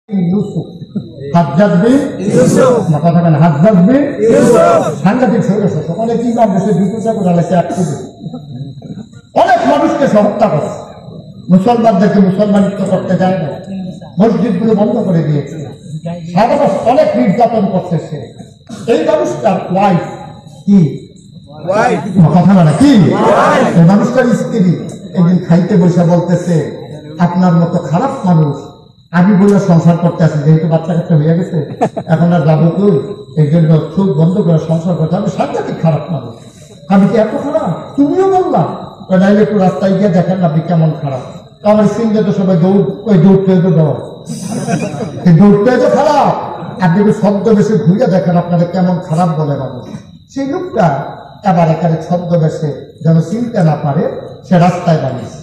ইউসুফ হাজ্জাজ বিন ইউসুফ না কথা বলেন হাজ্জাজ বিন ইউসুফ সাংঘাতিক ষড়যন্ত্র সকালে কি কাম দেশে বিপুলটা করে লাগছে অনেক মানুষকে হত্যা করে মুসলমানদেরকে মুসলমানিত্ব করতে যায় না মসজিদগুলো বন্ধ করে দিয়েছে সারা মাস অনেক নির্যাতন করছে সে এই মানুষটার ওয়াইফ কি কথা বলে কি এই মানুষটার স্ত্রী একদিন খাইতে বসে বলতেছে আপনার মতো খারাপ মানুষ আমি বলে সংসার করতে আসি যেহেতু বাচ্চা কাচ্চা হয়ে গেছে এখন আর যাবো তুই এই জন্য চোখ বন্ধ করে সংসার করতে আমি সাংঘাতিক খারাপ মানুষ আমি কি এত খারাপ তুমিও বললাম নাইলে একটু রাস্তায় গিয়ে দেখেন আপনি কেমন খারাপ আমার সিংহে তো সবাই দৌড়তে দেওয়া দৌড়তে তো খারাপ আপনি একটু শব্দ বেশি ঘুরে দেখেন আপনারা কেমন খারাপ বলে মানুষ সেই লোকটা আবার এখানে ছদ্ম বেশে যেন চিনতে না পারে সে রাস্তায় বানিয়েছে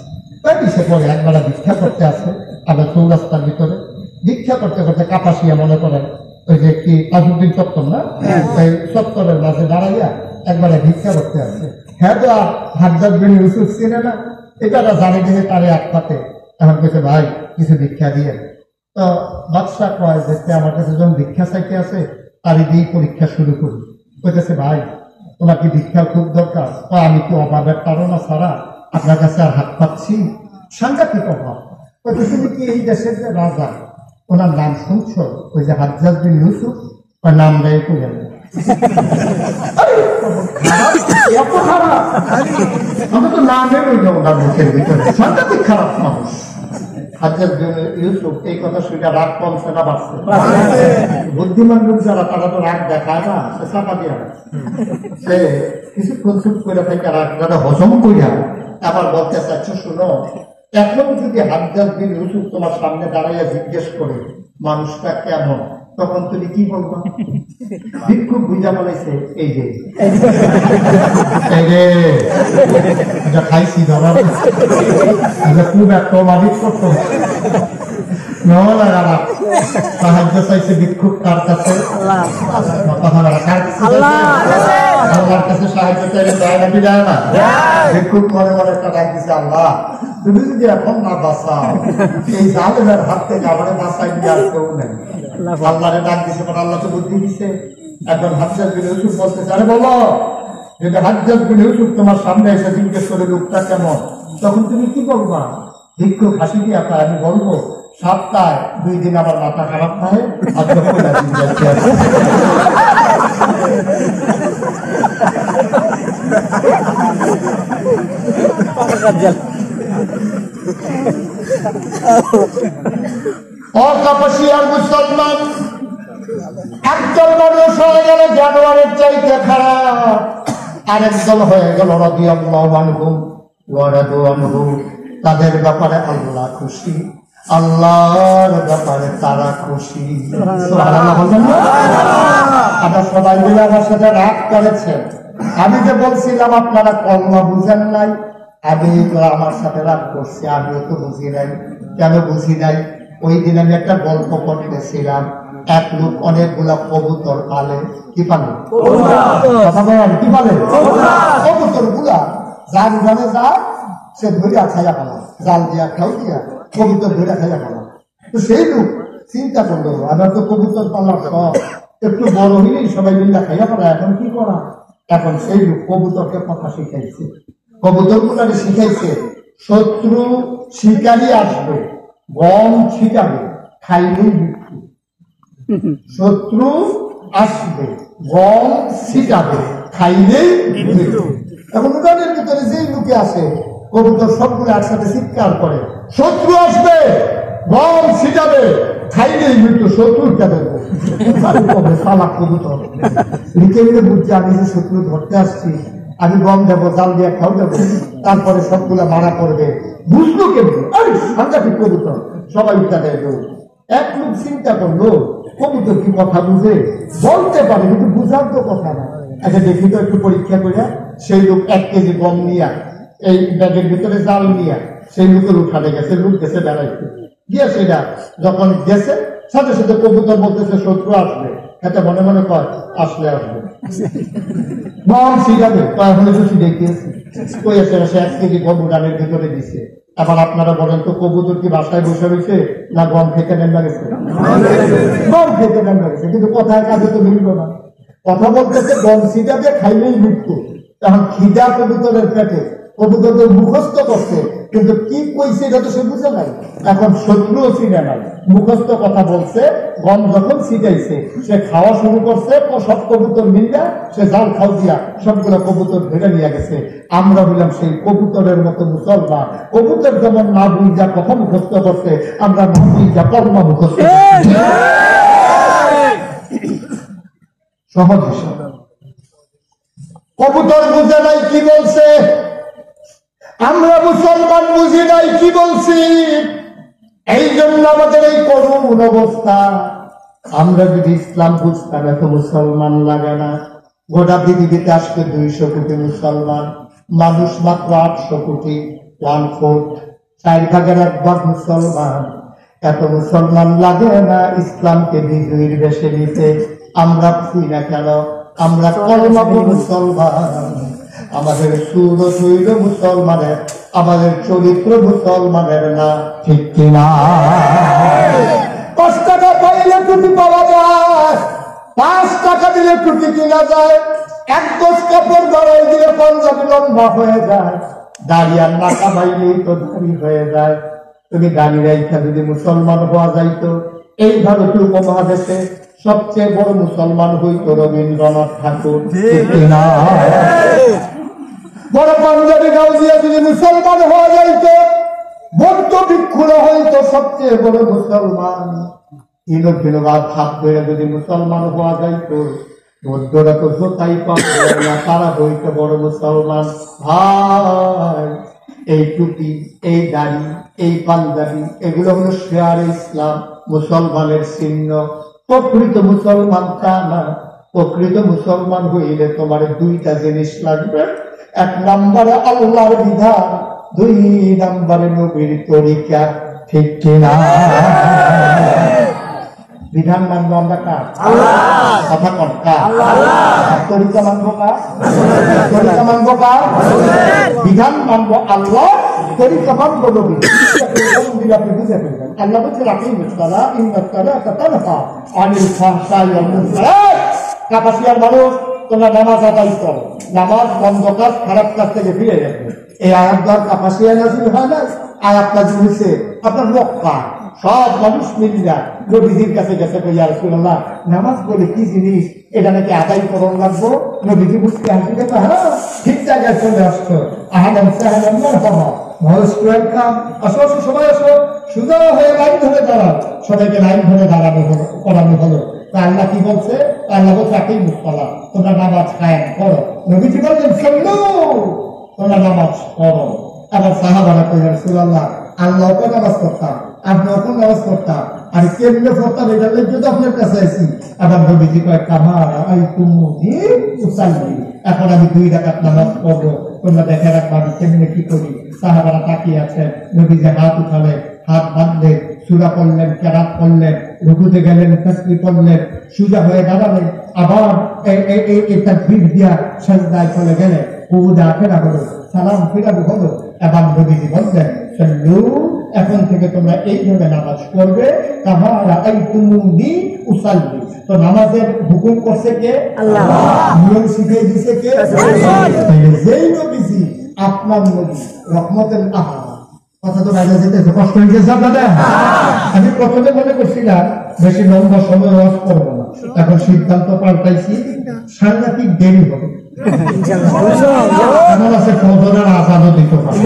সে পরে একবার ভিক্ষা করতে আসে আবার চৌরাস্তার ভিতরে ভিক্ষা করতে করতে কাপাসিয়া মনে করেন ওই যে কি আজুদ্দিন চত্বর না ওই চত্বরের মাঝে দাঁড়াইয়া একবারে ভিক্ষা করতে আসে হ্যাঁ তো আর হাজ্জাজ বিন ইউসুফ চিনে না এটা জানে যে তারে এক পাতে এখন কেছে ভাই কিছু ভিক্ষা দিয়ে তো বাদশাহ কয় যে আমার কাছে যখন ভিক্ষা চাইতে আছে তারই দিয়ে পরীক্ষা শুরু করি কইতেছে ভাই তোমার কি ভিক্ষা খুব দরকার আমি কি অভাবের কারণে ছাড়া আপনার কাছে আর হাত পাচ্ছি সাংঘাতিক অভাব তুমি কি এই দেশের যে রাজা ওনার নাম শুনছ ওই যে হাজ্জাজ বিন ইউসুফ ওর নাম দেয় কইলেন এত খারাপ আমি তো নামে রইল ওনার মুখের ভিতরে সাংঘাতিক খারাপ মানুষ হাজ্জাজ বিন ইউসুফ এই কথা শুনে রাগ কমছে না বাড়ছে বুদ্ধিমান লোক যারা তারা তো রাগ দেখায় না সে চাপা দিয়া সে কিছুক্ষণ চুপ করে থেকে রাগ যারা হজম করিয়া আবার বলতে চাচ্ছে শুনো এখন যদি হাজ্জাজ বিন ইউসুফ তোমার সামনে দাঁড়াইয়া জিজ্ঞেস করে মানুষটা কেমন তখন তুমি কি বলবো ভিক্ষুক বুঝা বলেছে এই যে খাইছি ধরা খুব একটা মালিক করতো সাহায্য চাইছে ভিক্ষুক কার কাছে আল্লাহর কাছে সাহায্য চাইলে যায় নাকি যায় না ভিক্ষুক মনে মনে একটা ডাক দিছে আল্লাহ তুমি যদি এখন না বাঁচাও এই জালেমের হাত থেকে আমাদের বাঁচাই দিয়ে আর কেউ নেই আল্লাহরে ডাক দিছে পর আল্লাহ তো বুদ্ধি দিছে এখন হাজ্জাজ বিন ইউসুফ বলতেছে আরে বলো যদি হাজ্জাজ বিন ইউসুফ তোমার সামনে এসে জিজ্ঞেস করে লোকটা কেমন তখন তুমি কি বলবা ভিক্ষুক হাসি দিয়ে আমি বলবো সপ্তাহে 2 দিন আমার মাথা খারাপ হয় অকাপাসিয়ার মুসলমান একদল মানুষ হয়ে গেল জানোয়ারের চাইতে খারাপ আরেকদল হয়ে গেল রাদিয়াল্লাহু আনহু ওয়া রাদু আনহু তাদের ব্যাপারে আল্লাহ খুশি আল্লাহর ব্যাপারে তারা খুশি আপনারা সবাই মিলে আমার সাথে রাগ করেছেন আমি যে বলছিলাম আপনারা কলমা বুঝেন নাই আমি আমার সাথে রাগ করছি আমিও তো বুঝি নাই কেন বুঝি নাই ওই দিন আমি একটা গল্প করতেছিলাম এক লোক অনেকগুলা কবুতর পালে কি পালে কথা বলেন কি পালে কবুতর গুলা যার ঘরে যায় সে ধরিয়া খাইয়া পালা জাল দিয়া খাও দিয়া কবুতর ধরে খাইয়া পালা তো সেই লোক চিন্তা করলো আমার তো কবুতর পালার শখ একটু বড় হইলেই সবাই মিল্লা খাইয়া পালা এখন কি করা এখন সেই লোক কবুতরকে কথা শিখাইছে কবুতর গুলাকে শিখাইছে শত্রু শিকারী আসবে গম ছিটাবে খাইলেই মৃত্যু শত্রু আসবে গম ছিটাবে খাইলেই মৃত্যু এখন উদাহরণের ভিতরে যেই লোকে আসে কবুতর সবগুলো একসাথে চিৎকার করে শত্রু আসবে গম ছিটাবে খাইলেই মৃত্যু শত্রুটা দেবো সালা কবুতর লিখে মিলে বুঝছে আমি যে শত্রু ধরতে আসছি আমি গম দেবো জাল দিয়ে খাও দেবো তারপরে সবগুলা মারা করবে বুঝলো কেমন সাংঘাতিক কবুতর সবাই উঠা দেয় এক লোক চিন্তা করলো কবুতর কি কথা বুঝে বলতে পারে কিন্তু বুঝার তো কথা না আচ্ছা দেখি তো একটু পরীক্ষা করে সেই লোক 1 কেজি গম নিয়ে এই ব্যাগের ভিতরে জাল নিয়ে সেই লোকের উঠানে গেছে লোক গেছে বেড়াইতে গিয়ে সেটা যখন গেছে সাথে সাথে কবুতর বলতেছে শত্রু আসবে এটা মনে মনে কয় আসলে আসবে গম ছিটাবে এখন একটু ছিটে গিয়েছে কই আছে 1 কেজি গম উঠানের ভিতরে দিছে এখন আপনারা বলেন তো কবুতর কি বাসায় বসে রয়েছে না গম খেতে নেমা গেছে? গম খেতে নেমা গেছে, কিন্তু কথায় কাজে তো মিলল না। কথা বলতেছে গম সিটাতে খাইলেই মৃত্যু। এখন খিদা কবুতরের পেটে, কবুতর তো মুখস্থ করছে, কিন্তু কি কইছে এটা তো সে বুঝে নাই। এখন শত্রুও চিনে নাই, মুখস্থ কথা বলছে। গম যখন ছিটাইছে সে খাওয়া শুরু করছে, সব কবুতর মিললে সে জাল খাও দিয়া সবগুলো কবুতর ধরে নিয়ে গেছে। আমরা বললাম সেই কবুতরের মতো মুসলমান। কবুতর যেমন না বুঝা কথা মুখস্থ করছে, আমরা না বুঝা কর্মা মুখস্থ করছি। সহজ হিসাব। কবুতর বুঝে নাই কি বলছে, আমরা মুসলমান বুঝি নাই কি বলছি। এই জন্য আমাদের এই করুণ অবস্থা। আমরা যদি ইসলাম বুঝতাম এত মুসলমান লাগে না। গোটা পৃথিবীতে আজকে 200 কোটি মুসলমান, মানুষ মাত্র 800 কোটি, 1/4, 4/1 মুসলমান। এত মুসলমান লাগে না ইসলামকে বিজয়ীর বেশে নিতে। আমরা বুঝি না কেন? আমরা কলমাবো মুসলমান। আমাদের সুরত হইল মুসলমানের, আমাদের চরিত্র মুসলমানের না, ঠিক কিনা? 5 টাকা পাইলে টুপি পাওয়া যায়, 5 টাকা দিলে টুপি কিনা যায়, 1 গজ কাপড় ধরাই দিলে পাঞ্জাবি লম্বা হয়ে যায়, দাড়ি আর না কামাইলেই তো দাড়ি হয়ে যায়। তুমি দাড়ি রাইখা যদি মুসলমান হওয়া যাইতো, এই ভারতীয় উপমহাদেশে সবচেয়ে বড় মুসলমান হইত রবীন্দ্রনাথ ঠাকুর, ঠিক কিনা? বড় পাঞ্জাবি গাও দিয়ে যদি মুসলমান হওয়া যাইত, বৌদ্ধ ভিক্ষুরা হইত সবচেয়ে বড় মুসলমান। ভাত ধরে যদি মুসলমান হওয়া যাইত, বৌদ্ধরা তো জোতাই পাবে না, তারা হইত বড় মুসলমান। ভাই, এই টুপি, এই দাড়ি, এই পাঞ্জাবি, এগুলো হলো শেয়ারে ইসলাম, মুসলমানের চিহ্ন। প্রকৃত মুসলমান তা না। প্রকৃত মুসলমান হইলে তোমার 2টা জিনিস লাগবে। 1 নম্বরে আল্লাহর বিধান, 2 নম্বরে নবীর তরিকা, ঠিক কিনা? বিধান মানবো আমরা কার? কথা কন কার? তরিকা মানবো কার? তরিকা মানবো কার? বিধান মানবো আল্লাহ, তরিকা মানবো নবী। আপনি বুঝে ফেলবেন। আল্লাহ বলছে কাপাসিয়ার মানুষ, তোমরা নামাজ আদায় করো, নামাজ বন্ধ কাজ, খারাপ কাজ থেকে ফিরে যাবে। এই আয়াত দ্বার কাপাসিয়া নাজিল হয় না, আয়াত নাজিল হয়েছে আপনার মক্কা। সব মানুষ মিলিয়া নবীজির কাছে গেছে, ইয়া রাসূলুল্লাহ, নামাজ বলে কি জিনিস, এটা নাকি আদায় করণ লাগবো। নবীজি বুঝতে হাসি দেখো, হ্যাঁ ঠিক জায়গায় চলে আসছো। আহলান সাহলান মারহাবা, মোস্ট ওয়েলকাম, আসো আসো সবাই আসো। সোজা হয়ে লাইন ধরে দাঁড়াও, সবাইকে লাইন ধরে দাঁড়ানো হলো, করানো হলো। আল্লাহ কি বলছে? আল্লাহ বলছে আকিমুস সালাত, তোমরা নামাজ কায়েম করো। নবীজি বললেন সাল্লু, তোমরা নামাজ পড়ো। আবার সাহাবারা কইলেন রাসূলুল্লাহ, আল্লাহ তো নামাজ পড়তাম, আপনিও তো নামাজ পড়তাম, আর কেমনে পড়তাম এটা যদি আপনার কাছে আছি। আবার নবীজি কয় কামা রাআইতুমুনি উসাল্লি, এখন আমি 2 রাকাত নামাজ পড়বো, তোমরা দেখে রাখবা আমি কেমনে কি করি। সাহাবারা তাকিয়ে আছেন, নবীজি হাত উঠালেন, হাত বাঁধলেন, সূরা পড়লেন, কেরাত পড়লেন, রুকুতে গেলেন, তাসবিহ পড়লেন, সোজা হয়ে দাঁড়ালেন, আবার এই তাকবীর দিয়া সিজদায় চলে গেলেন, উদা ফেরা হলো, সালাম ফিরানো হলো। এবার নবীজি বললেন সাল্লু, এখন থেকে তোমরা এইভাবে নামাজ পড়বে, কামা রাআইতুমুনি উসাল্লি। তো নামাজের হুকুম করছে কে? আল্লাহ। নিয়ম শিখিয়ে দিছে কে? যেই নবীজি আপনার নবী রহমতের আহা। কথা তো বাইরে যেতে কষ্ট হয়ে গেছে আপনাদের। আমি প্রথমে মনে করছিলাম বেশি লম্বা সময় ওয়াজ করবো না, এখন সিদ্ধান্ত পাল্টাইছি, সাংঘাতিক দেরি হবে। এমন আছে ফজরের আজানও দিতে পারে,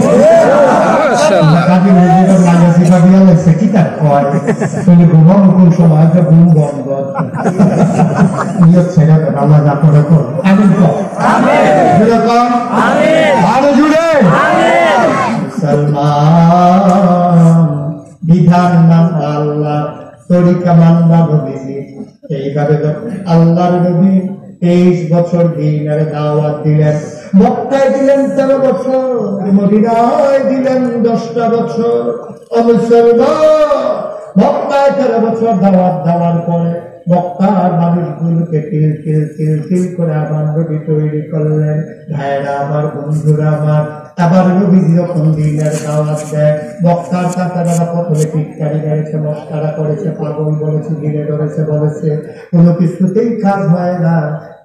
কি তার কয় তুমি ঘুমানো কোন সময়, ঘুম বন্ধ ছেড়ে দেন, আল্লাহ যা করে করো। আমিন আরো জুড়ে। মুসলমান বিধান মানবা আল্লাহ, তরিকা মানবা নবীজি। এইভাবে আল্লাহর নবী 23 বছর দিনের দাওয়াত দিলেন। মক্কায় দিলেন 13 বছর, মদিনায় দিলেন 10টা বছর। মুসলমান মক্কায় 13 বছর দাওয়াত দেওয়ার পরে মক্কার মানুষগুলোকে তিল তিল তিল তিল করে আমার নবী তৈরি করলেন। ভাইরা আমার, বন্ধুরা আমার, আবার নবীজি যখন দিনের দাওয়াত দেয়, মক্কার কাফেররা প্রথমে টিটকারি মেরেছে, মস্কারা করেছে, পাগল বলেছে, ঘিরে ধরেছে, বলেছে, কোনো কিছুতেই কাজ হয় না।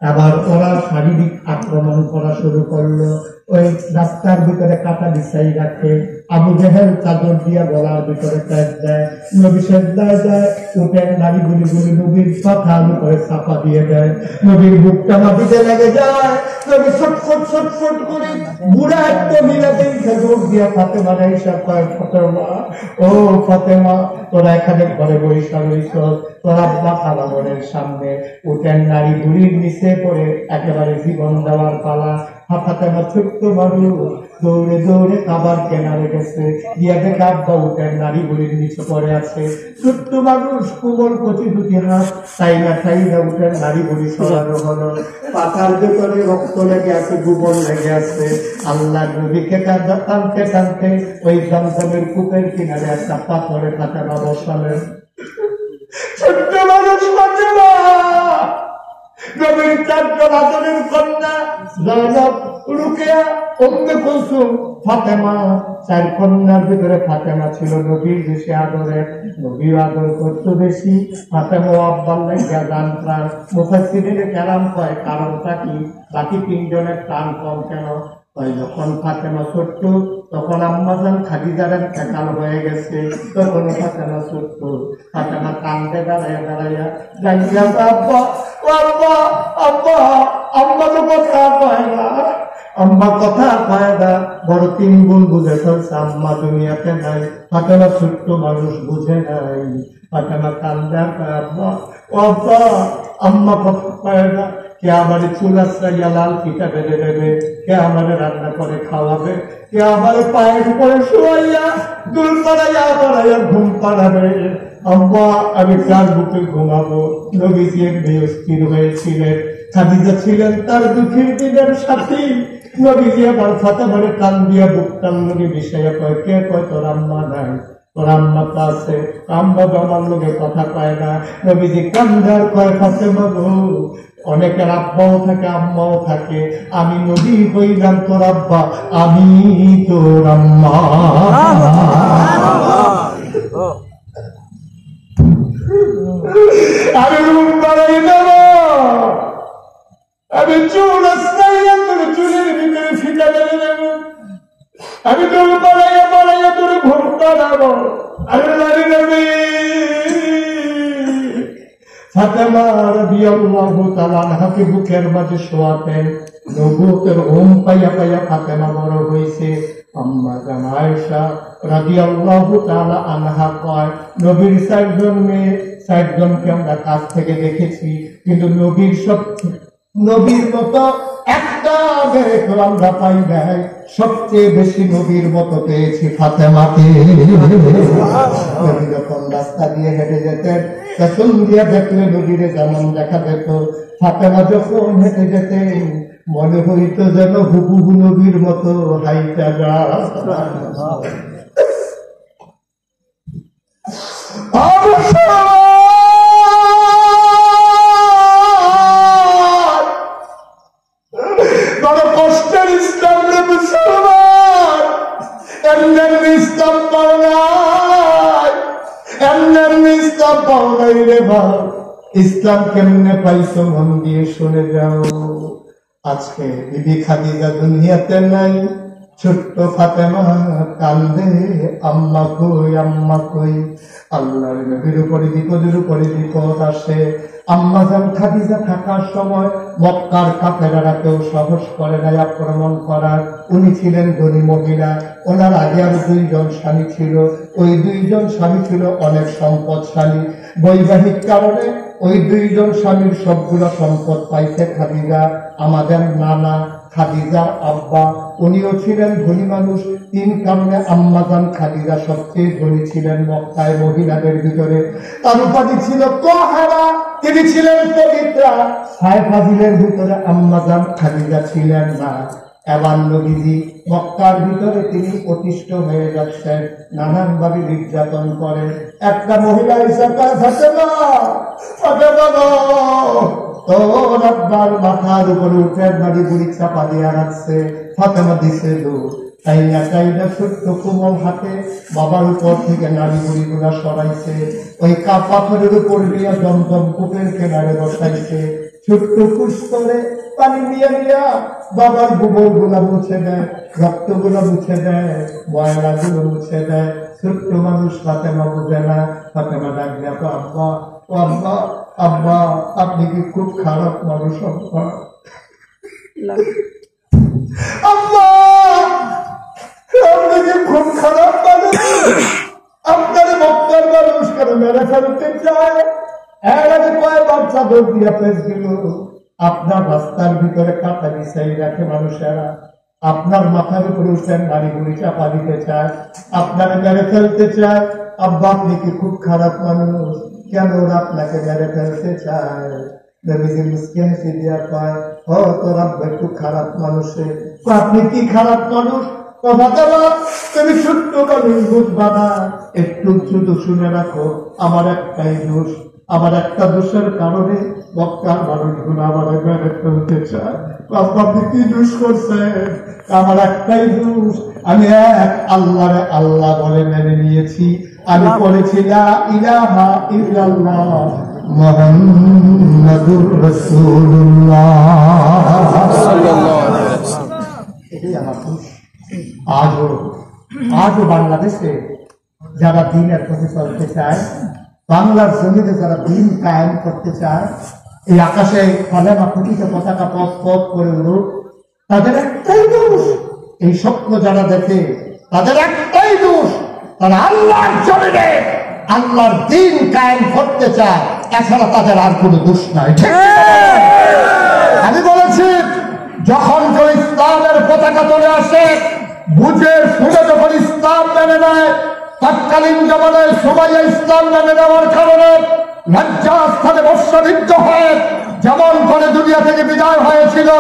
আবার ওরা শারীরিক আক্রমণ করা শুরু করলো। ওই রাস্তার ভিতরে কাটা বিছাই রাখে, আবু জেহেল চাদর দিয়া গলার ভিতরে প্যাঁচ দেয়, নবী সেজদায় যায়, উঠে নারী গুলি গুলি নবীর কথার উপরে চাপা দিয়ে দেয়, নবীর বুকটা মাটিতে লেগে যায়। নবী ছটফট ছটফট করে বুড়া এক মহিলা দেখে দৌড় দিয়া ফাতেমা হিসাব করে, ফাতেমা, ও ফাতেমা, তোরা এখানে ঘরে বৈশা রইছ, তোর আব্বা খালামনের সামনে উঠেন নারী বুড়ির নিচে পড়ে একেবারে জীবন দেওয়ার পালা। ফাতেমা ছোট্ট মানুষ দৌড়ে দৌড়ে কাবার কেনারে গেছে, গিয়া দেখে আব্বা উঠেন নারী বুড়ির নিচে পড়ে আছে। ছোট্ট মানুষ কোমল কচি দুটি হাত তাইনা খাইনা উঠেন নারী বুড়ি সরানো হলো। পাতার ভেতরে রক্ত লেগে আছে, গোবর লেগে আছে। আল্লাহ নবীকে টানতে টানতে ওই জমজমের কূপের কিনারে একটা পাথরে ফাতেমা বসালেন। ছোট্ট মানুষ ফাতেমা, নবীর চারজন আদরের কন্যা জয়নব, রুকিয়া, উম্মে কুলসুম, ফাতেমা, চার কন্যার ভিতরে ফাতেমা ছিল নবীর বেশি আদরের। নবীর আদর করত বেশি। ফাতেমা আব্বার লাগিয়া গান প্রাণ। মুফাসসিরিনে কেরাম কয় কারণটা কি, বাকি তিনজনের প্রাণ কম কেন? যখন ফাতেমা ছোট্ট তখন আম্মাজান খাদিজার একাল হয়ে গেছে, তখন ফাতেমা ছোট্ট। ফাতেমা কান্দে দাঁড়াইয়া দাঁড়াইয়া জানিয়া, আব্বা, আব্বা, আব্বা, আম্মা তো কথা কয় না, আম্মা কথা কয় না। বড় 3 গুণ বুঝে ফেলছে, আম্মা দুনিয়াতে নাই। ফাতেমা ছোট্ট মানুষ, বুঝে নাই। ফাতেমা কান্দে, আব্বা, আব্বা, আম্মা কথা কয় না। কে আমার চুল আশ্রাইয়া লাল পিঠা বেঁধে দেবে, কে আমার রান্না করে খাওয়াবে, কে আমার পায়ের উপরে শোয়াইয়া দুল পাড়াইয়া পাড়াইয়া ঘুম পাড়াবে। আম্মা, আমি কার বুকে ঘুমাবো? নবীজি এমনি অস্থির হয়েছিলেন। খাদিজা ছিলেন তার দুঃখের দিনের সাথী। নবীজি আবার ফাতেমার কান দিয়া বুক টানলকে বিষয়ে কয়, কে কয় তোর আম্মা নাই? তোর আম্মা তো আছে, আম্মা তো আমার লোকে কথা কয় না। নবীজি কান্দার কয়, ফাতেমা গো, অনেকের আব্বাও থাকে, আম্মাও থাকে, আমি নবী হইলাম তোর আব্বা, আমি তোর আম্মা। আমি রুম বাড়াই দেব, আমি চুল আশ্রাইয়া তোর চুলের ভিতরে ফিটা বেঁধে দেব, আমি তোর বাড়াইয়া বাড়াইয়া তোর ঘুম পাড়াবো, আমি নারী নবী। ফাতেমা রাদিয়াল্লাহু তাআলা আনহাকে বুকের মাঝে শোয়াতেন। নবুয়তের ঘুম পাইয়া পাইয়া ফাতেমা বড় হয়েছে। আম্মা জান আয়েশা রাদিয়াল্লাহু তাআলা আনহা কয়, নবীর 4 জন মেয়ে, 4 জনকে আমরা কাছ থেকে দেখেছি, কিন্তু নবীর মতো একটা মেয়ে তো আমরা পাই নাই। সবচেয়ে বেশি নবীর মতো পেয়েছি ফাতেমাকে। নবী যখন রাস্তা দিয়ে হেঁটে যেতেন, পেছন দিয়ে দেখলে নবীরে যেমন দেখা যেত, ফাতেমা যখন হেঁটে যেতেন মনে হইত যেন হুবহু নবীর মতো হাইটা যায়। বড় কষ্টের ইসলাম রে মুসলমান, এমনি ইসলাম পাও নাই, এমনি ইসলাম পাও নাই রে ভাই। ইসলাম কেমনে পাইছো মন দিয়ে শুনে যাও। আজকে বিবি খাদিজা দুনিয়াতে নাই, ছোট্ট ফাতেমা কান্দে, আম্মা কই, আম্মা কই। আল্লাহর নবীর উপরে বিপদের উপরে বিপদ আসে। আম্মা জান খাদিজা থাকার সময় মক্কার কাফেররা কেউ সাহস করে নাই আক্রমণ করার। উনি ছিলেন ধনী মহিলা, ওনার আগে আর 2 জন স্বামী ছিল। ওই 2 জন স্বামী ছিল অনেক সম্পদশালী। বৈবাহিক কারণে ওই 2 জন স্বামীর সবগুলো সম্পদ পাইছে খাদিজা। আমাদের নানা খাদিজা আব্বা, উনিও ছিলেন ধনী মানুষ। 3 কারণে আম্মাজান খাদিজা সবচেয়ে ধনী ছিলেন মক্কায় মহিলাদের ভিতরে। তার উপাধি ছিল তাহারা, তিনি ছিলেন পবিত্রা। 6 ফাজিলের ভিতরে আম্মাজান খাদিজা ছিলেন না। এবার নবীজি মক্কার ভিতরে তিনি অতিষ্ঠ হয়ে যাচ্ছেন, নানান ভাবে নির্যাতন করে। একটা মহিলা এসে কয়, ফাতেমা, ফাতেমা গো, তোর আব্বার মাথার উপরে উঠে নারী বুড়ি চাপা দিয়ে রাখছে। ফাতেমা দিছে দৌড়, তাইনা ছোট্ট কোমল হাতে বাবার উপর থেকে নারী বুড়িগুলা সরাইছে, ওই পাথরের উপর দিয়ে জমজম কূপের কেনারে বসাইছে, ছোট্ট পুষ্করে পানি নিয়ে নিয়া বাবার গোবর গুলা মুছে দেয়, রক্ত গুলা মুছে দেয়, ময়লা গুলো মুছে দেয়। ছোট্ট মানুষ ফাতেমা বুঝে না, ফাতেমা ডাক দেয়, আব্বা ও আব্বা, আব্বা আপনি কি খুব খারাপ মানুষ? আব্বা আব্বা আপনি কি খুব খারাপ মানুষ? আপনার মক্কার মানুষ কেন মেরে ফেলতে চায়? এর আগে কয় বাচ্চা দৌড় দিয়া পেস দিল। আপনার রাস্তার ভিতরে কাটা বিছাই রাখে মানুষেরা, আপনার মাথার উপরে উঠেন নারী বুড়ি চাপা দিতে চায়, আপনারা মেরে ফেলতে চায়। আব্বা আপনি কি খুব খারাপ মানুষ? কেন ওরা আপনাকে মেরে ফেলতে চায়? নবীজি মুসকে হেসে দিয়া পায়, ও তোর আব্বা একটু খারাপ মানুষে। আপনি কি খারাপ মানুষ? কথা দেওয়া তুমি ছোট্ট মানুষ বুঝবা না, একটু শুধু শুনে রাখো, আমার একটাই দোষ, আমার একটা দোষের কারণে মক্কার মানুষগুলো আমার মেরে ফেলতে চায়। আপনি কি দোষ করছেন? আমার একটাই দোষ, আমি এক আল্লাহরে আল্লাহ বলে মেনে নিয়েছি। আমি পড়েছি লা ইলাহা ইল্লাল্লাহ মুহাম্মাদুর রাসূলুল্লাহ সাল্লাল্লাহু আলাইহি ওয়াসাল্লাম। এটাই আমার দোষ। আজও বাংলাদেশে যারা দ্বীনের পথে চলতে চায়, বাংলার জমিতে যারা দ্বীন কায়েম করতে চায়, এই আকাশে কলেমা খুঁটিতে পতাকা পথ পথ করে উঠুক, তাদের একটাই দোষ। এই স্বপ্ন যারা দেখে তাদের একটাই দোষ, তারা আল্লাহর জমিনে আল্লাহর দ্বীন কায়েম করতে চায়, এছাড়া তাদের আর কোনো দোষ নাই। আমি বলেছি, যখন কেউ ইসলামের পতাকা চলে আসে, বুঝে শুনে যখন ইসলাম মেনে নেয়, তৎকালীন জমানায় সুমাইয়া ইসলাম মেনে নেওয়ার কারণে লজ্জাস্থানে বর্ষবিদ্ধ হয়ে যেমন করে দুনিয়া থেকে বিদায় হয়েছিল,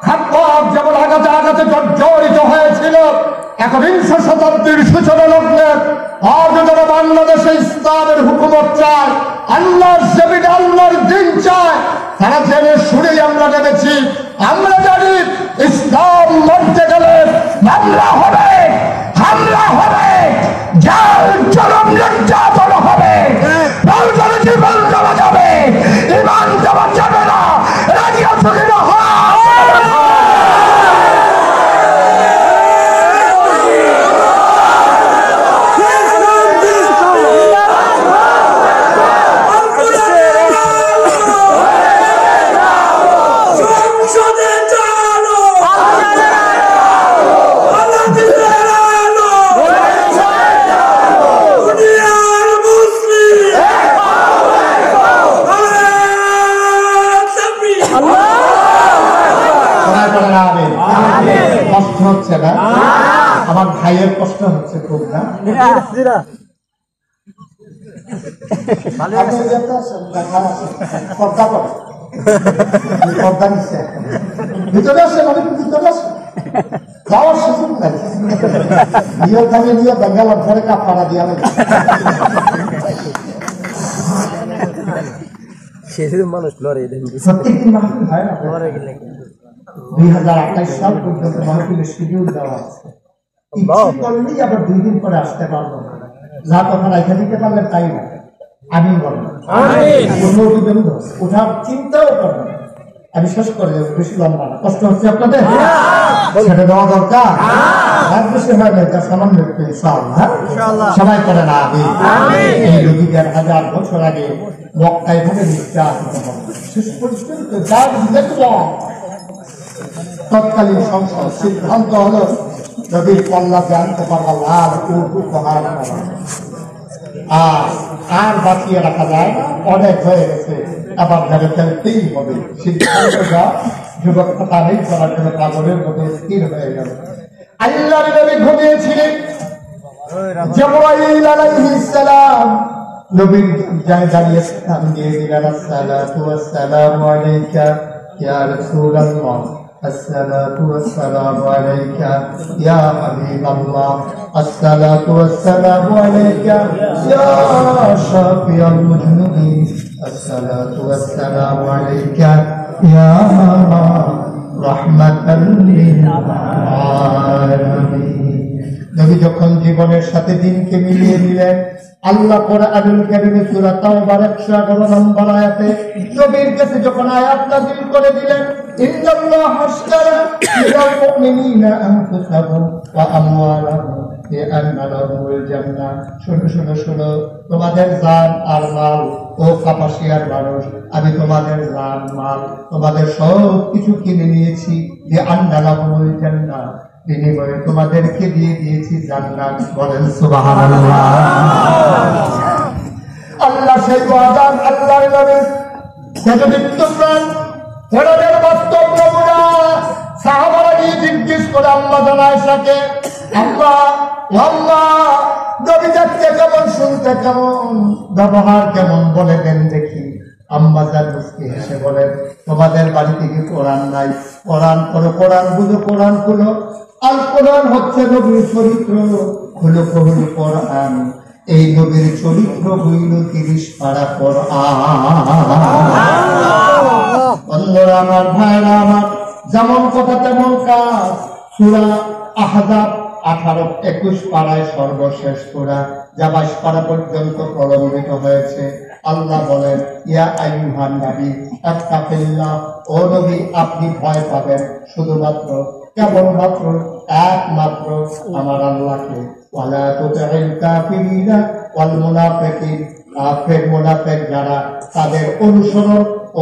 খাব্বাব যেমন আঘাতে আঘাতে জর্জরিত হয়েছিল, একবিংশ শতাব্দীর সূচনা লগ্নে আজ যারা বাংলাদেশে ইসলামের হুকুমত চায়, আল্লাহর জমিনে আল্লাহর দ্বীন চায়, তারা জেনে শুনেই আমরা নেমেছি। আমরা জানি ইসলাম মরতে গেলে মামলা হবে, হামলা হবে, জাল জলম নির্যাতন হবে, জীবন দেওয়া যাবে, ইমান দেওয়া যাবে না। রাজি আছো কিনা? কষ্ট হচ্ছে না? আমার ভাইয়ের কষ্ট হচ্ছে খুব না? ভিতরে আসে মানে ভিতরে আসে, যাওয়ার সুযোগ নাই। নিয়ে দামে নিয়ে বেঙ্গালোর ধরে কাপড়া দিয়ে মানুষ লড়ে প্রত্যেকদিন মানুষ হয় না। 2028 সাল পর্যন্ত মাহফিলের শিডিউল দেওয়া আছে। ইচ্ছে করলেই আবার 2 দিন পরে আসতে পারবো না। যা কথা রাখা দিতে পারলেন তাই না, আমি বলবো ওঠার চিন্তাও করবো। আমি শেষ করে যাবো, বেশি লম্বা না। কষ্ট হচ্ছে আপনাদের? ছেড়ে দেওয়া দরকার, বেশি হয় না, তার সামান্য একটু সবাই করে না। এই রোগী 1000 বছর আগে মক্কায় ভাবে নির্যাতিত হবে, শেষ পর্যন্ত যা দেখলাম তৎকালীন সংসদ সিদ্ধান্ত হলো নবীর কল্লা জানতে পারবা লাল উপহার আর বাঁচিয়ে রাখা যায় না, অনেক হয়ে গেছে, আবার ধরে ফেলতেই হবে। সিদ্ধান্তটা যুবকটা তারিখ করার জন্য পাগলের মধ্যে স্থির হয়ে গেল। আল্লাহর নবী ঘুমিয়েছিলেন, জিবরাইল আলাইহিস সালাম নবীর যায় দাঁড়িয়ে স্থান দিয়ে দিলেন, আসসালাতু ওয়াসসালামু আলাইকা ইয়া রাসূলুল্লাহ, আসসালাতু ওয়াসসালামু আলাইকা ইয়া হাবিবাল্লাহ, আসসালাতু ওয়াসসালামু আলাইকা ইয়া শাফিয়াল মুজনিবিন, আসসালাতু ওয়াসসালামু আলাইকা ইয়া রাহমাতাল লিল আলামিন। নবী যখন জীবনের সাথে দিনকে মিলিয়ে দিলেন, আল্লাহ কোরআনুল কারীমে সূরা তাওবার 111 নম্বর আয়াতে নবীর কাছে যখন আয়াত নাযিল করে দিলেন, ইন্নাল্লাহা আশতারা মিনাল মুমিনিনা আনফুসাহুম ওয়া আমওয়ালাহুম বিআন্না লাহুমুল জান্নাহ। শোনো শোনো শোনো, তোমাদের জান আর মাল, ও কাপাসিয়ার মানুষ, আমি তোমাদের জান মাল তোমাদের সব কিছু কিনে নিয়েছি, বিআন্না লাহুমুল জান্নাহ, বিনিময়ে তোমাদেরকে দিয়ে দিয়েছি জান্নাত। বলেন সুবহানাল্লাহ। আল্লাহ সেই ওয়াদান আল্লাহর নবী সত্যবিত্তপ্রাণ ধরনের বাস্তব নমুনা। সাহাবারা গিয়ে জিজ্ঞেস করে আম্মা জান আয়েশাকে, আম্মা আম্মা নবী দেখতে কেমন, শুনতে কেমন, ব্যবহার কেমন, বলে দেন দেখি। আম্মা জান মুস্কি হেসে বলেন, তোমাদের বাড়িতে কি কোরআন নাই? কোরআন করো, কোরআন বুঝো, কোরআন খুলো। আল কোরআন হচ্ছে নবীর চরিত্র, খুলো খুলো কোরআন। এই নবীর চরিত্র হইল 30 পারা কোরআন। বন্ধুরা আমার, ভাইরা আমার, যেমন কথা তেমন কাজ। সূরা আহজাব 18-21 পারায় সর্বশেষ সূরা, যা 22 পারা পর্যন্ত প্রলম্বিত হয়েছে। আল্লাহ বলেন, ইয়া আইয়ুহান নবী আত্তাকিল্লাহ, ও নবী আপনি ভয় পাবেন শুধুমাত্র, কেবলমাত্র, একমাত্র আমার আল্লাহকে। ওয়ালা তুতি'ল কাফিরিনা ওয়াল মুনাফিকিন, কাফের মুনাফিক যারা, তাদের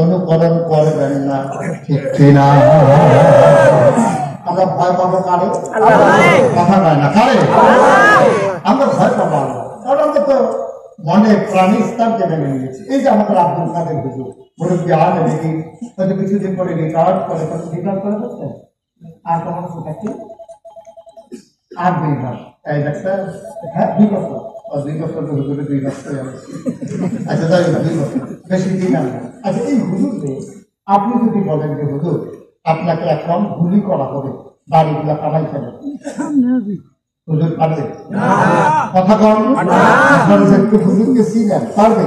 অনুকরণ করবেন না। ঠিক কিনা? আমরা ভয় পাবো কারে? কথা বলে না কারে? আমরা ভয় পাবো আল্লাহ, কারণ আমরা তো মনে প্রাণী ইসলামকে মেনে নিয়েছি। এই যে আমাদের আব্দুল কাদের হুজুর মুরব্বী আলেম, দেখি হয়তো কিছুদিন পরে রিটায়ার্ড করে, রিটায়ার্ড করে বলছেন আর তোমার থাকছে 8 মাস। এই ডাক্তার, হ্যাঁ 2 বছর, 2 বছর তো হুজুরে 2 মাস করে আসছে। আচ্ছা তাই 2 বছর, বেশি দিন আর না। আচ্ছা এই হুজুরকে আপনি যদি বলেন যে হুজুর আপনাকে এখন গুলি করা হবে, বাড়িগুলা কামাই ফেলে, হুজুর পারবে? কথা কম। হুজুরকে চিনেন, পারবে?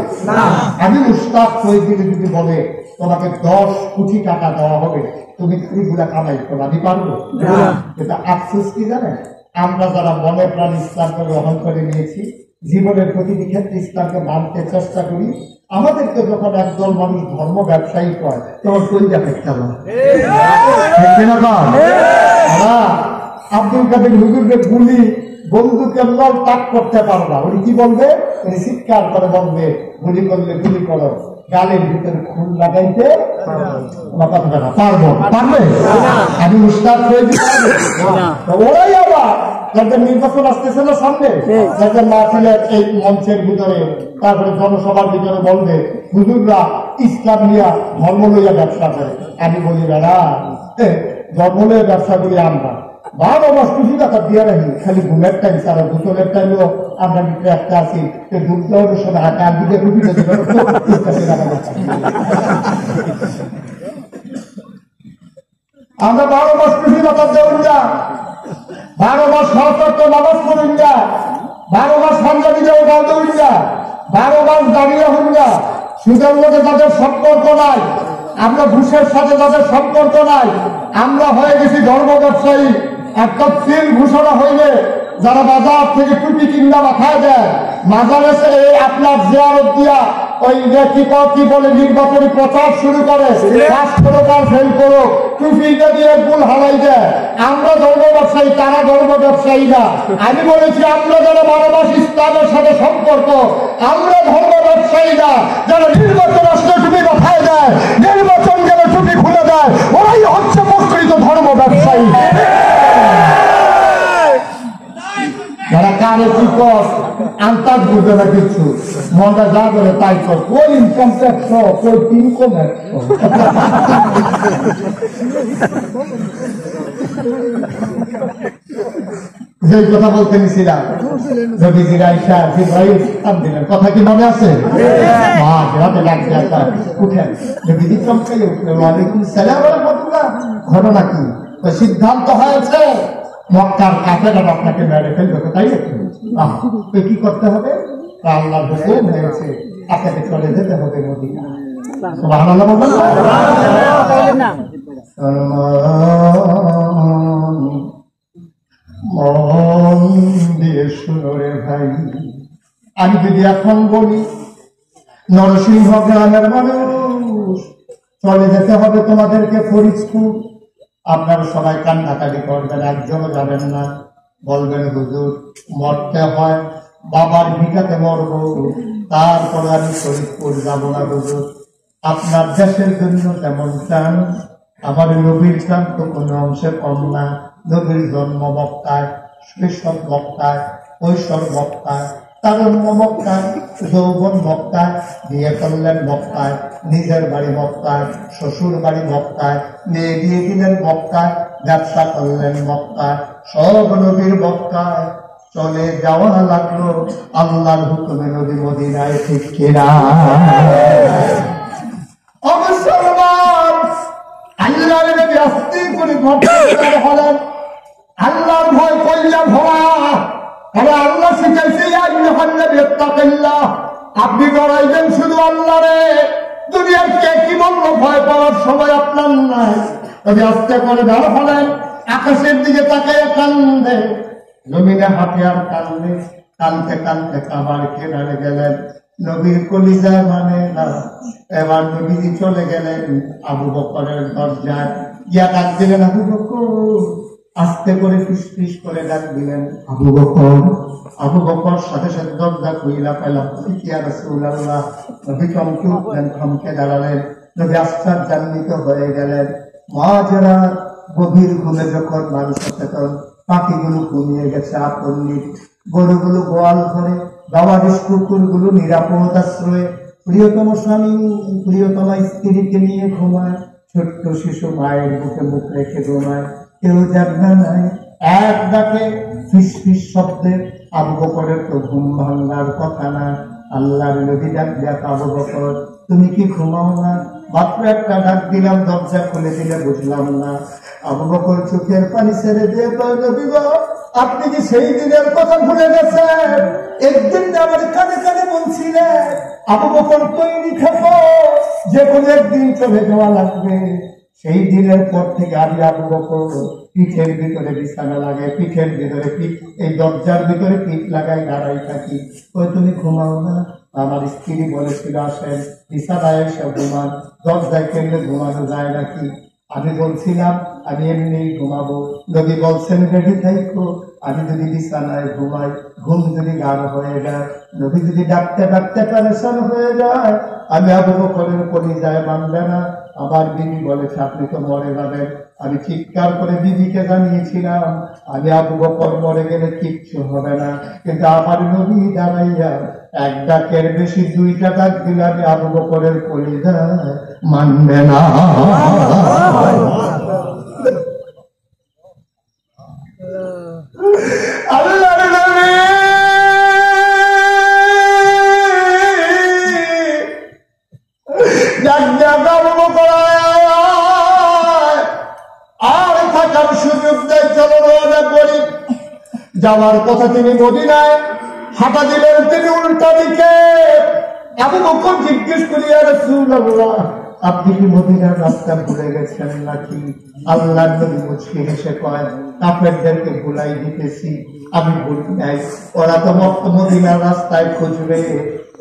আমি উস্তাদ শহীদকে যদি বলে তোমাকে 10 কোটি টাকা দেওয়া হবে, তুমি গুলা কামাই করো, আমি পারবো? এটা আফসোস কি জানেন, আমরা যারা মনে প্রাণ ইসলামকে গ্রহণ করে নিয়েছি, জীবনের প্রতিটি ক্ষেত্রে ইসলামকে মানতে চেষ্টা করি, আমাদেরকে যখন একদল মানুষ ধর্ম ব্যবসায়ী করে, তখন কই দেখে কেমন আব্দুল কাদের হুজুরকে গুলি বন্দুকের নল তাক করতে পারবা, উনি কি বলবে? উনি চিৎকার করে বলবে, গুলি করলে গুলি করো, গালের ভিতরে খুন লাগাইতে পারবো? পারবে? আমি উস্তাদ হয়ে দিতে, ওরাই আবার যাদের নির্বাচন আসতেছে না সামনে, যাদের মাহফিলের এই মঞ্চের ভিতরে, তারপরে জনসভার ভিতরে বলবে হুজুররা ইসলাম নিয়ে ধর্ম লইয়া ব্যবসা করে। আমি বলি বেড়া, ধর্ম লইয়া ব্যবসা করি আমরা 12 মাস খুশি টাকা দিয়ে রাখি, খালি ঘুমের টাইম ছাড়া গোসলের টাইমও আমরা ভিতরে একটা আছি, ঢুকতে হবে সময় হাতে দিকে রুটিতে আমরা 12 মাস খুশি টাকা দেবেন না, 12 মাস সরকার নামাজ পড়ুন না, 12 মাস পাঞ্জাবি দেবো গাল দেবেন না, 12 মাস দাঁড়িয়ে হন না। সুদের মধ্যে তাদের সম্পর্ক নাই, আমরা ঘুষের সাথে তাদের সম্পর্ক নাই, আমরা হয়ে গেছি ধর্ম ব্যবসায়ী। একটা সিল ঘোষণা হইলে যারা বাজার থেকে টুপি কিনা মাথায় দেয়, মাজারে আপনার জিয়ারত দিয়া ওই কি বলে নির্বাচনী প্রচার শুরু করে, পাস করো আর ফেল করো, টুপিটা দিয়ে ফুল হালাই দেয়। আমরা ধর্ম ব্যবসায়ী, তারা ধর্ম ব্যবসায়ী না। আমি বলেছি আমরা যারা 12 মাস ইসলামের সাথে সম্পর্ক, আমরা ধর্ম ব্যবসায়ী না। যারা নির্বাচন আসলে টুপি মাথায় দেয়, নির্বাচন গেলে টুপি খুলে দেয়, ওরাই হচ্ছে প্রকৃত ধর্ম ব্যবসায়ী। যারা কারে কি কর আন্তাজ বুঝবে না কিছু, মনটা যা বলে তাই কর, ওই ইনকাম ট্যাক্স, ওই ইনকাম যে কথা বলতে নিছিলাম, রবিজির আইসা দিলেন, কথা কি মনে আছে? উঠেন, রবিজি চমকাই উঠলেন, ওয়ালাইকুম সালাম ওয়া রাহমাতুল্লাহ। ঘটনা কি? সিদ্ধান্ত হয়েছে মক্কার কাফেররা আপনাকে মেরে ফেলবে, তাই কি করতে হবে? আল্লাহর হুকুম হয়েছে আপনাকে চলে যেতে হবে মদিনা। সুবহানাল্লাহ। মন দিয়ে শুনো রে ভাই, আমি যদি এখন বলি নরসিংহ গ্রামের মানুষ চলে যেতে হবে তোমাদেরকে ফরিদপুর, আপনারা সবাই কান্নাকাটি করবেন, একজনও যাবেন না, বলবেন হুজুর মরতে হয় বাবার ভিটাতে মরবো, তারপরে আমি ফরিদপুর যাবো না হুজুর। আপনার দেশের জন্য যেমন চান, আমার নবীর চান তো কোনো অংশে কম না। নবীর জন্ম মক্কায়, শৈশব মক্কায়, কৈশোর মক্কায়, তারুণ্য মক্কায়, যৌবন মক্কায়, বিয়ে করলেন মক্কায়, নিজের বাড়ি মক্কায়, শ্বশুর বাড়ি মক্কায়, মেয়ে দিয়ে দিলেন মক্কায়, ব্যবসা করলেন মক্কায়, সব নবীর মক্কায় চলে যাওয়া লাগলো আল্লাহর হুকুমে নবী মদিনায়, ঠিক কিনা? অবসরবাদ আল্লাহর নবী আস্তে করে ঘর হলেন, আল্লাহর ভয় কইলা ভরা, তবে আল্লাহ শিখাইছে আপনি ডরাইবেন শুধু আল্লাহরে, দুনিয়ার কে কি বলবো ভয় পাওয়ার সময় আপনার নাই। তবে আস্তে করে বের হলেন, আকাশের দিকে তাকাইয়া কান্দে, জমিনে হাতে আর কান্দে, কানতে কানতে কাবার কেনারে গেলেন, নবীর কলিজা মানে না। এবার নবীজি চলে গেলেন আবু বকরের দরজায়, গিয়া ডাক দিলেন আবু বকর, আস্তে করে ফিস করে ডাক দিলেন আবু বকর। আবু বকর সাথে সাথে দরজা খুইলা পেলাম, ইয়া রাসূলুল্লাহ। নবী চমকে উঠলেন, থমকে দাঁড়ালেন, নবী আশ্চর্যান্বিত হয়ে গেলেন। মাঝরা গভীর ঘুমে যখন মানুষ সচেতন, পাখিগুলো ঘুমিয়ে গেছে আপন্নিত, গরুগুলো গোয়াল ঘরে, গাওয়ারিশ কুকুরগুলো নিরাপদ আশ্রয়ে, প্রিয়তম স্বামী প্রিয়তমা স্ত্রীকে নিয়ে ঘুমায়, ছোট্ট শিশু মায়ের বুকে মুখ রেখে ঘুমায়, কেউ জাগনা নাই। এক ডাকে ফিস ফিস শব্দে আবু বকরের তো ঘুম ভাঙার কথা না। আল্লাহর নবী ডাক দেখ, আবু বকর তুমি কি ঘুমাও না? মাত্র একটা ডাক দিলাম, দরজা খুলে দিলে বুঝলাম না। আবু বকর চোখের পানি ছেড়ে দিয়ে কয়, নবী গো আপনি কি সেই দিনের কথা ভুলে গেছেন? একদিন আমার কানে কানে বলছিলেন আবু বকর তৈরি থাকো, যে কোনো একদিন চলে যাওয়া লাগবে। সেই দিনের পর থেকে আমি আবু বকর পিঠের ভিতরে বিছানা লাগাই, পিঠের ভিতরে পিঠ, এই দরজার ভিতরে পিঠ লাগাই দাঁড়াই থাকি। ওই তুমি ঘুমাও না? আমার স্ত্রী বলেছিল আসেন বিছানায় এসে ঘুমান, দরজায় কেমনে ঘুমানো যায় নাকি? আমি বলছিলাম আমি এমনি ঘুমাবো। নবী বলছেন রেডি থাইকো, আমি যদি বিছানায় ঘুমাই, ঘুম যদি গাঢ় হয়ে যায়, নবী যদি ডাকতে ডাকতে পেরেশান হয়ে যায়, আমি আবু বকরের কলিজায় মানবে না। আমার বিবি বলেছে আপনি তো মরে যাবেন। আমি চিৎকার করে বিবিকে জানিয়েছিলাম আমি আবু বকর মরে গেলে কিচ্ছু হবে না, কিন্তু আমার নবী দাঁড়াইয়া এক ডাকের বেশি দুইটা ডাক দিলে আমি আবু বকরের কলিজায় মানবে না। আল্লাহর নবী ডাক ডাক আবু বকর আর থাকার সুযোগ দেয়, চলো রওনা করি। যাওয়ার কথা তিনি মদিনায়, হাঁটা দিলেন তিনি উল্টা দিকে। আবু বকর জিজ্ঞেস করি ইয়া রাসূলুল্লাহ আপনি কি মদিনার রাস্তা ভুলে গেছেন নাকি? আল্লাহর নবী মুচকি হেসে কয়, কাফেরদেরকে ভুলাই দিতেছি, আমি ভুলি নাই। ওরা তো মদিনার রাস্তায় খুঁজবে,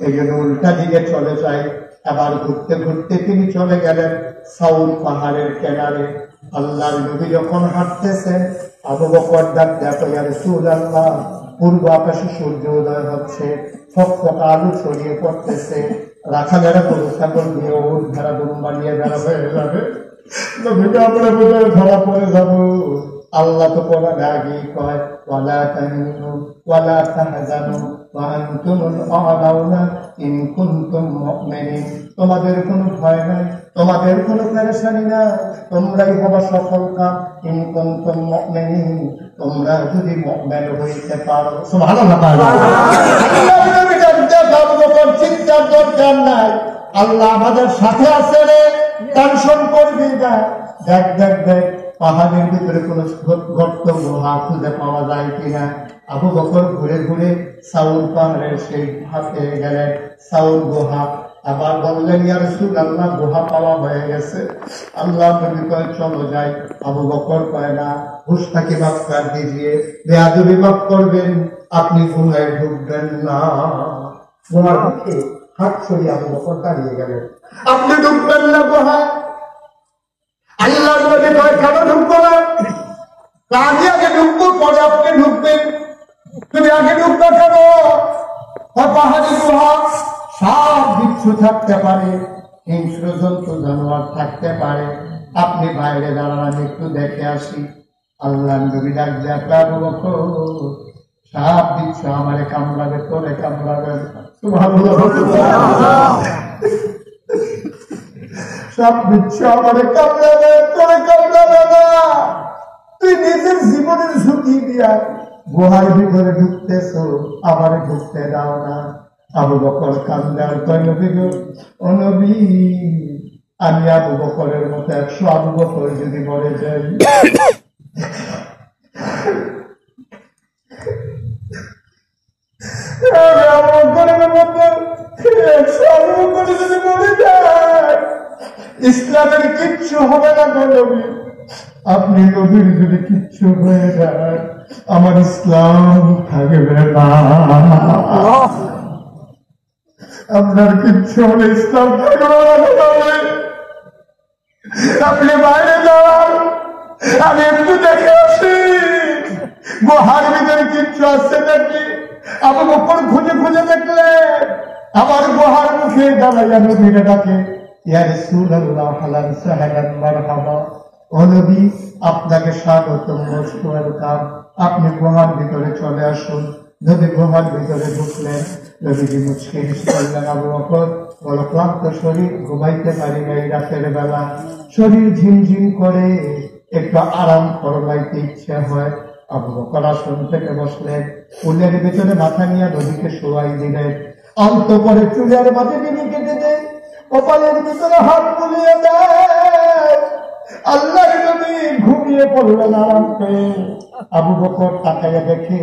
এই জন্য উল্টা দিকে চলে যায়। আবার ঘুরতে ঘুরতে তিনি চলে গেলেন সাউর পাহাড়ের কিনারে। আল্লাহর নবী যখন হাঁটতেছেন, আবু বকর ডাক দেখো ইয়া রাসূলুল্লাহ, পূর্ব আকাশে সূর্য উদয় হচ্ছে, ফকফকা আলো ছড়িয়ে পড়তেছে, রাখালেরা গরু ছাগল নিয়ে উঠ ভেড়া দুম্বা নিয়ে বেড়া হয়ে যাবে, নবীকে আমরা বোধহয় ধরা পড়ে যাবো। আল্লাহ তো কোরআনে আগেই কয়, ওয়ালা তাহিনু ওয়ালা তাহজানু ওয়া আনতুমুল আ'লাউনা ইন কুনতুম মুমিনিন। তোমাদের কোনো ভয় নাই, তোমাদের কোনো পেরেশানি না, তোমরাই হবা সফল কাম ইন কুনতুম মুমিনিন, তোমরা যদি মুমিন হইতে পারো। সুবহানাল্লাহ। আল্লাহর নবী ডাক চিন্তার দরকার নাই, আল্লাহ আমাদের সাথে আছে রে, টেনশন করবি না। দেখ দেখ দেখ পাহাড়ের ভিতরে কোন গর্ত গুহা খুঁজে পাওয়া যায় কিনা। আবু বকর ঘুরে ঘুরে সাউর পাহাড়ের সেই হাতে গেলেন, সাউর গুহা আবার বললেন, ইয়া রাসূলুল্লাহ, গুহা পাওয়া হয়ে গেছে। আল্লাহ নবী কয়, চলো যাই। আবু বকর কয়, না, গুস্তাকি মাফ কর দিজিয়ে, বেয়াদবি মাফ করবেন, আপনি গুহায় ঢুকবেন না। গুহার মুখে হাত ছড়িয়ে আবু বকর দাঁড়িয়ে গেলেন। আপনি ঢুকবেন না গুহায়? আল্লাহ নবী কয়, কেন ঢুকবো না? আমি আগে ঢুকবো, পরে আপনি ঢুকবেন। তুমি আগে ঢুকবে কেন? পাহাড়ি গুহা, সাপ বিচ্ছু থাকতে পারে, হিংস্র জন্তু জানোয়ার থাকতে পারে, আপনি বাইরে দাঁড়ান, একটু দেখে আসি। আল্লাহ নবী ডাক দিয়ে, আবু বকর, সাপ বিচ্ছু আমারে কামড়াবে, তোরে কামড়াবে। সাপ বিচ্ছু আমারে কামড়াবে, তোরে কামড়াবে না। তুই নিজের জীবনের ঝুঁকি দিয়া গুহার ভিতরে ঢুকতেছ, আবার ঢুকতে দাও না। আবু বকর কান্দার কয়, নবী গো, ও নবী, আমি আবু বকরের মতো 100 আবু বকর যদি মরে যাই, আবু বকরের মতো 100 আবু বকর যদি মরে যায়, ইসলামের কিচ্ছু হবে না গো নবী। আপনি নবীর যদি কিচ্ছু হয়ে যায়, আমার ইসলাম থাকবে না। আপনার কিচ্ছু হলে ইসলাম থাকবে না। আপনি বাইরে যান, আমি একটু দেখে আসি গুহার ভিতরে কিচ্ছু আসছে নাকি। আবু বকর খুঁজে খুঁজে দেখলে আমার গুহার মুখে দাঁড়াইয়া নবীরে ডাকে, ইয়া রাসূলুল্লাহ, হালাল সাহালান মারহাবা। ও নবী, আপনাকে স্বাগতম, মোস্ট ওয়েলকাম। আপনি গুহার ভিতরে চলে আসুন। নবী গুহার ভিতরে ঢুকলেন। নবীজি মুচকি হেসে বললেন, আবু বকর, বড় ক্লান্ত শরীর, ঘুমাইতে পারি না এই রাতের বেলা, শরীর ঝিমঝিম করে, একটু আরাম করবাইতে ইচ্ছা হয়। আবু বকর আসন থেকে বসলেন, ফুলের ভিতরে মাথা নিয়ে নবীকে শোয়াই দিলেন। অন্ত করে চুলের মাঝে তিনি কেটে দেন, কপালের ভিতরে হাত বুলিয়ে দেয়। আল্লাহর নবী ঘুমিয়ে পড়লেন আরাম পেয়ে। আবু বকর তাকাইয়া দেখে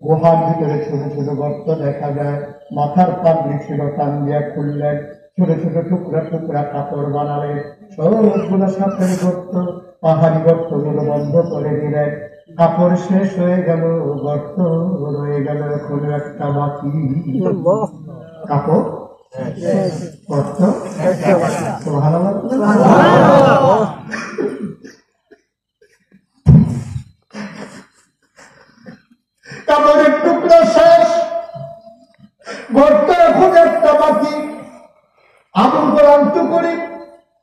গুহার ভিতরে ছোট ছোট গর্ত দেখা যায়। মাথার পাগড়ি ছিল, টান দিয়া খুললেন, ছোট ছোট টুকরা টুকরা কাপড় বানালেন, সবগুলো সাপের গর্ত, পাহাড়ি গর্ত গুলো বন্ধ করে দিলেন। কাপড় শেষ হয়ে গেল, গর্ত রয়ে গেল এখন একটা বাকি। কাপড় গর্ত, কাপড়ের টুকরা শেষ, গর্ত এখন একটা বাকি। আবু বকর করে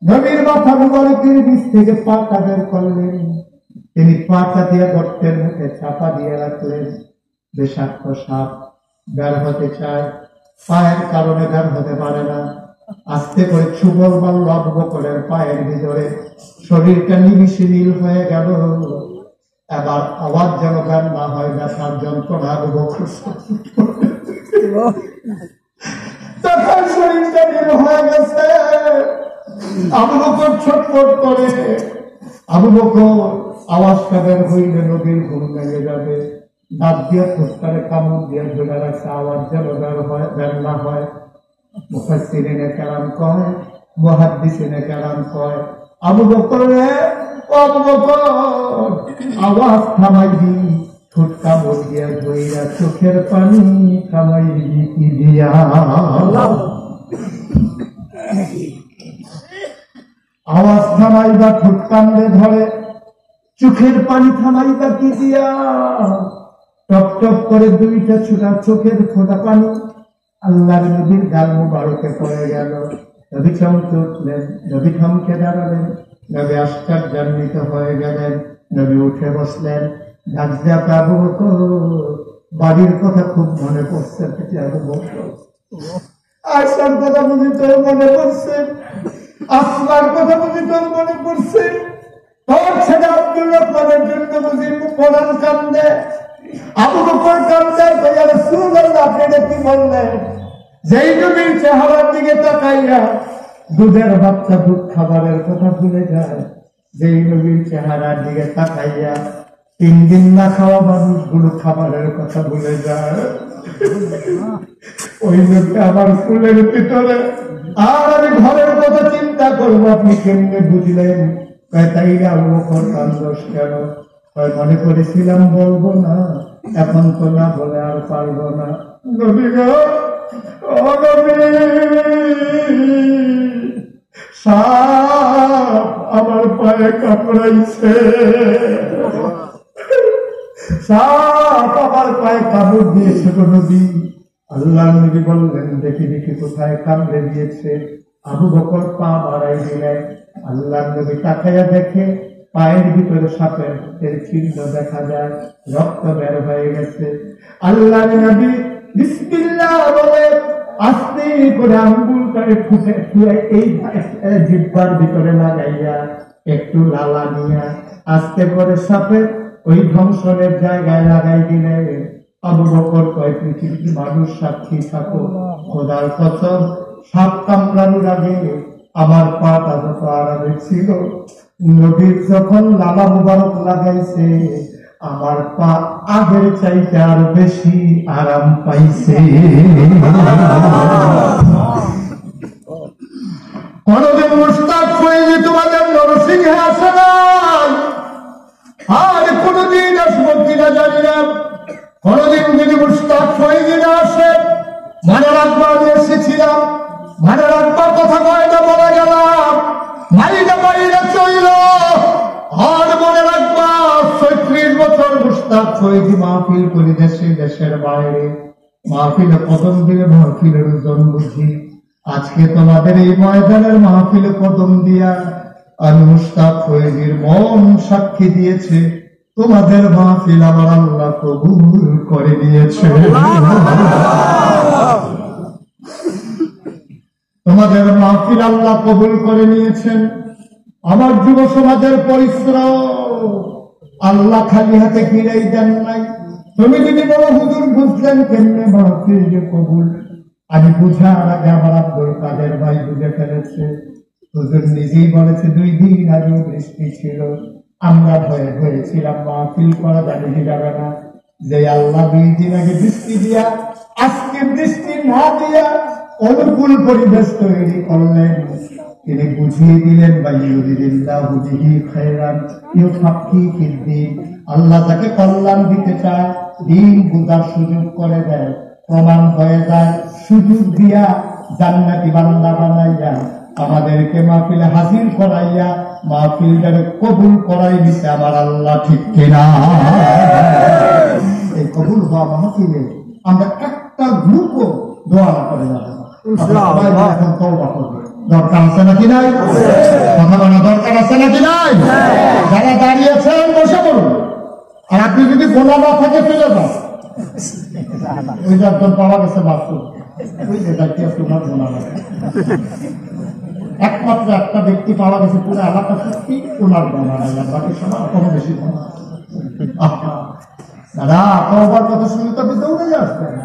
নবীর মাথা মুবারকের নিচ থেকে পাটা বের করলেন। তিনি পাটা দিয়ে গর্তের মুখে চাপা দিয়ে রাখলেন। বিষাক্ত সাপ বের হতে চায়, পায়ের কারণে বের হতে পারে না। আস্তে করে ছুবল মারল আবু বকরের পায়ের ভিতরে, শরীরটা নিমিষে নীল হয়ে গেল। এবার আওয়াজ যেন বের না হয়, ব্যথার যন্ত্রণা আবু বকর তখন শরীরটা নীল হয়ে গেছে। আবু বকর ছটফট করে। আবু বকর আওয়াজটা বের হইলে নবীর ঘুম ভেঙে যাবে। দাঁত দিয়ে ফুসকারে কামড় দিয়ে ধরে রাখছে, আওয়াজ যেন বের না হয়। মুফাসসিরিনে কেরাম কয়, মুহাদ্দিসিনে কেরাম কয়, আবু বকর রে, আবু বকর, আওয়াজ থামাইবি, ঠোঁট কামড় দিয়া ধইরা চোখের পানি থামাইবি কি দিয়া। আওয়াজ থামাইবা ঠোঁট কামড়ে ধরে, চোখের পানি থামাইবা কি দিয়া। টপ টপ করে দুইটা ছোটা চোখের ফোঁটা পানি আল্লাহর নবীর গাল মুবারকে পড়ে গেল। নবী চমকে উঠলেন, নবী থমকে দাঁড়ালেন, নবী আশ্চর্যান্বিত হয়ে গেলেন। নবী উঠে বসলেন, ডাক দিয়া, আবু বকর, বাড়ির কথা খুব মনে পড়ছে। আবু বকর, আয়সার কথা বুঝি তোর মনে পড়ছে, আসমার কথা বুঝি তোর মনে পড়ছে, তোর ছেলে আব্দুল রহমানের জন্য বুঝি পড়ান কান্দে। আবু বকর কান্দে, ইয়া রাসূলুল্লাহ, আপনি কি বললেন? যেই নবীর চেহারার দিকে তাকাইয়া দুধের বাচ্চা দুধ খাবারের কথা ভুলে যায়, যেই নবীর চেহারার দিকে তাকাইয়া 3 দিন না খাওয়া মানুষগুলো খাবারের কথা ভুলে যায়। ওই লোকটা আমার ফুলের ভিতরে, আর আমি ঘরের কথা চিন্তা করবো। আপনি কেমনে বুঝলেন? তাই আবু বকর কান্দোস কেন? মনে করেছিলাম বলবো না, এখন তো না বলে আর পারবো না। নবী গো, ও নবী, সাপ আমার পায়ে কামড়াইছে, সাপ আমার পায়ে কামড় দিয়েছে গো নবী। আল্লাহ নবী বললেন, দেখি দেখি কোথায় কামড়ে দিয়েছে। আবু বকর পা বাড়াই দিলেন। আল্লাহ নবী তাকাইয়া দেখে পায়ের ভিতরে সাপের চিহ্ন দেখা যায়, রক্ত বের হয়ে গেছে। আল্লাহ নবী বিসমিল্লাহ বলে আস্তে করে আঙ্গুলটারে ফুটে এই জিহ্বার ভিতরে লাগাইয়া একটু লালা নিয়া আস্তে করে সাপের ওই ধ্বংসনের জায়গায় লাগাই দিলে। আবু বকর কয়, পৃথিবীর মানুষ সাক্ষী থাকো, খোদার কসম, সাপ কামড়ানোর আগে আমার পাটা যত আরামে ছিল, নবীর যখন লালা মুবারক লাগাইছে আমার পা আগের চাইতে আর বেশি আরাম পাইছে। কোনদিন মুস্তাক হয়ে তোমাদের নরসিংহে আসে নাই, আর কোনদিন আসবো কিনা জানি না। কোনদিন যদি মুস্তাক হয়ে না আসে, মনে রাখবা আমি এসেছিলাম, মনে রাখবার কথা কয়টা বলে গেলাম, মাইটা বাইরে চইল। আর মনে রাখবা ৩৬ বছর মুস্তাক শহীদ মাহফিল করি দেশে দেশের বাইরে। মাহফিলে কদম দিলে মাহফিলের ওজন বুঝি। আজকে তোমাদের এই ময়দানের মাহফিলে কদম দিয়া আমি মুস্তাক শহীদের মন সাক্ষী দিয়েছে, তোমাদের মাহফিল আমার আল্লাহ কবুল করে নিয়েছে। তোমাদের মাহফিল আল্লাহ কবুল করে নিয়েছেন। আমার যুব সমাজের পরিশ্রম আল্লাহ খালি হাতে ফিরাই দেন নাই। তুমি যদি বলো হুজুর বুঝলেন কেমনে মাহফিল যে কবুল, আমি বুঝার আগে আমার আব্দুল কাদের ভাই বুঝে ফেলেছে। হুজুর নিজেই বলেছে 2 দিন আগে বৃষ্টি ছিল, আমরা ভয়ে হয়েছিলাম মাহফিল করা যাবে কি যাবে না। যে আল্লাহ 2 দিন আগে বৃষ্টি দিয়া আজকে বৃষ্টি না দিয়া অনুকূল পরিবেশ তৈরি করলেন, তিনি বুঝিয়ে দিলেন আল্লাহ তাকে কল্যাণ দিতে চায়, দিন বুঝার সুযোগ করে দেয়, প্রমাণ হয়ে যায়। সুযোগ দিয়া জান্নাতি বান্দা বানাইয়া আমাদেরকে মাহফিলে হাজির করাইয়া মাহফিলটাকে কবুল করাই দিতে আমার আল্লাহ, ঠিক কিনা? এই কবুল হওয়া মাহফিলে আমরা একটা গ্রুপও দোয়া না করে যাবো। এখন তওবা করবে, দরকার আছে নাকি নাই? কথা বলা দরকার আছে নাকি নাই? যারা দাঁড়িয়েছেন বসে পড়ুন, আর আপনি যদি গোলা না থাকে চলে যান। ওই যে একজন পাওয়া গেছে বাথরুম, ওই যে তোমার গোলা না, একমাত্র একটা ব্যক্তি পাওয়া গেছে পুরো এলাকা সত্যি ওনার গোলা নাই, বাকি সবার কোনো বেশি গোলা। দাদা তওবার কথা শুনে তো আপনি দৌড়ে আসবেন।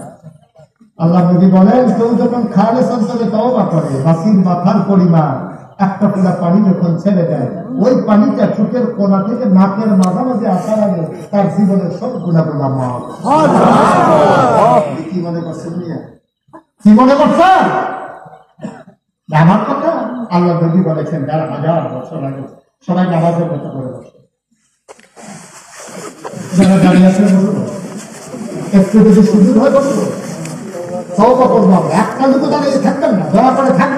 আল্লাহ নবী বলেন, কেউ যখন খালেস অঞ্চলে তওবা করে, বাসির মাথার পরিমাণ একটা পুরা পানি যখন ছেড়ে দেয়, ওই পানিটা চোখের কোনা থেকে নাকের মাঝামাঝি আসার আগে তার জীবনের সব গুণাগুলা মাফ। কি মনে করছেন? কি মনে করছেন? আমার কথা আল্লাহ নবী বলেছেন ১,৫০০ বছর আগে। সবাই নামাজের মতো করে বসে, যারা দাঁড়িয়ে আছে একটু যদি সুযোগ হয় বসবো, তওবা করবো। একটা লোক দাঁড়িয়ে থাকবেন না, দয়া করে থাকবেন।